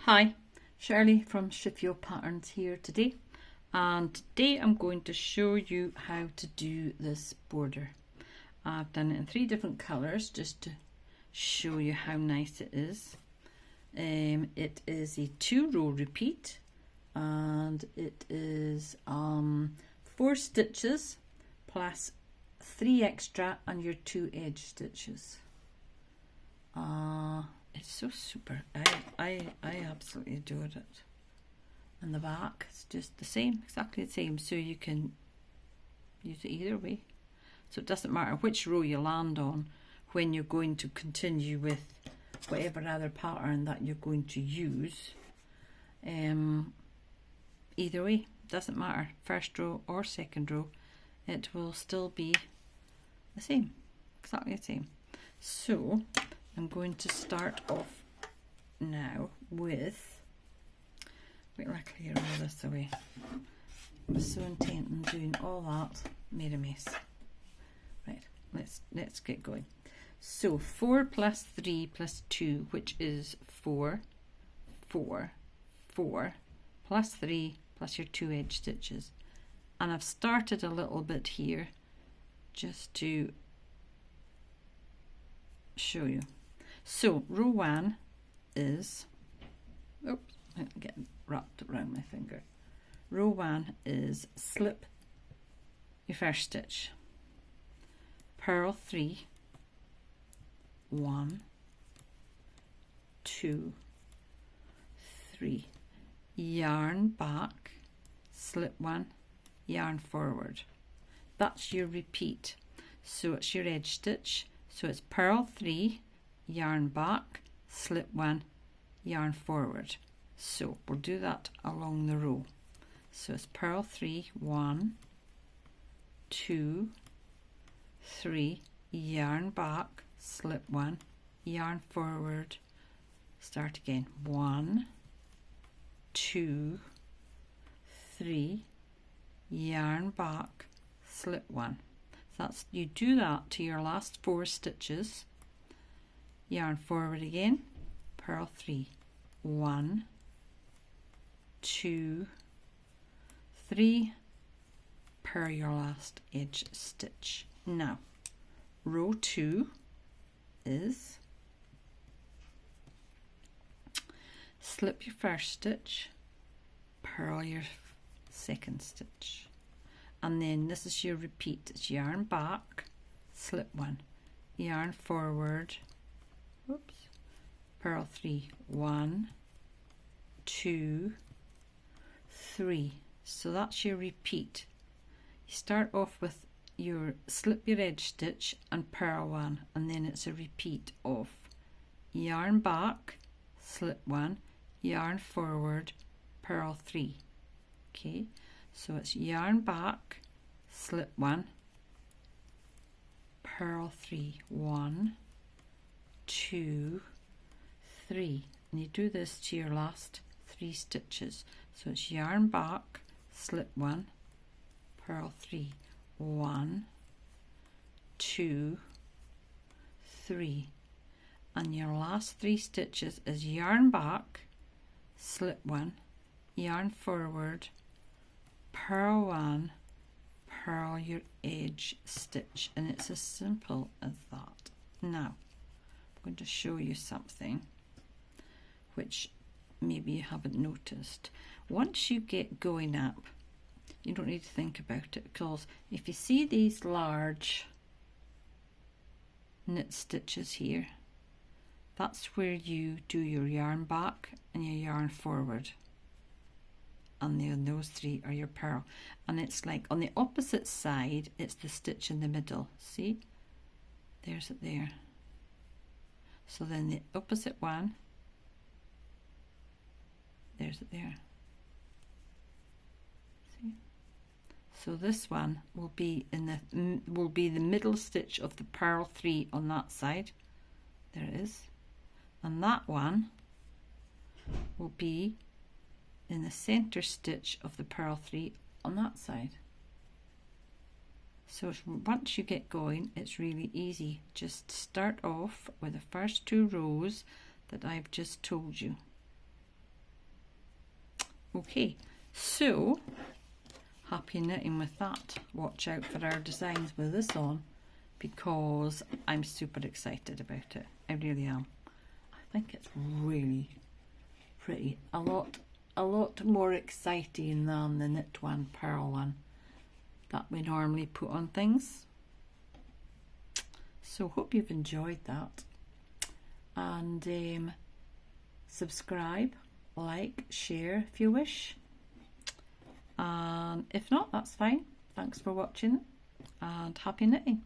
Hi, Shirley from ShiFio Patterns here today, and today I'm going to show you how to do this border. I've done it in 3 different colours just to show you how nice it is. It is a 2-row repeat and it is 4 stitches plus 3 extra on your 2 edge stitches. It's so super. I absolutely adored it. And the back is just the same, exactly the same, so you can use it either way. So it doesn't matter which row you land on when you're going to continue with whatever other pattern that you're going to use. Either way, doesn't matter, first row or second row, it will still be the same, exactly the same. So I'm going to start off now with, wait till I clear all this away. I was so intent on doing all that, made a mess. Right, let's get going. So 4 plus 3 plus 2, which is 4, 4, 4, plus 3 plus your 2 edge stitches. And I've started a little bit here just to show you. So row 1 is, oops, I'm getting wrapped around my finger. Row 1 is slip your first stitch, purl 3, 1, 2, 3, yarn back, slip 1, yarn forward. That's your repeat. So it's your edge stitch. So it's purl 3, yarn back, slip 1, yarn forward. So we'll do that along the row. So it's purl 3, 1, 2, 3, yarn back, slip 1, yarn forward, start again, 1, 2, 3, yarn back, slip 1. So that's, you do that to your last 4 stitches, yarn forward again, purl 3, 1, 2, 3, purl your last edge stitch. Now row 2 is slip your first stitch, purl your second stitch, and then this is your repeat. It's yarn back, slip 1, yarn forward, oops, purl 3, 1, 2, 3. So that's your repeat. You start off with your slip your edge stitch and purl 1, and then it's a repeat of yarn back, slip 1, yarn forward, purl 3. Okay, so it's yarn back, slip 1, purl 3, 1, 2, 3, and you do this to your last 3 stitches. So it's yarn back, slip 1, purl 3, 1, 2, 3, and your last 3 stitches is yarn back, slip 1, yarn forward, purl 1, purl your edge stitch, and it's as simple as that. Now I'm going to show you something which maybe you haven't noticed. Once you get going up, you don't need to think about it, because if you see these large knit stitches here, that's where you do your yarn back and your yarn forward, and then those 3 are your purl. And it's like on the opposite side, it's the stitch in the middle. See, there's it there. So then the opposite one, there's it there. See, so this one will be in the middle stitch of the purl 3 on that side. There it is. And that one will be in the center stitch of the purl 3 on that side. So once you get going, it's really easy. Just start off with the first 2 rows that I've just told you. Okay, so happy knitting with that. Watch out for our designs with this on, because I'm super excited about it. I really am. I think it's really pretty. A lot more exciting than the knit one, purl one that we normally put on things. So hope you've enjoyed that, and subscribe, like, share if you wish, and if not, that's fine. Thanks for watching, and happy knitting.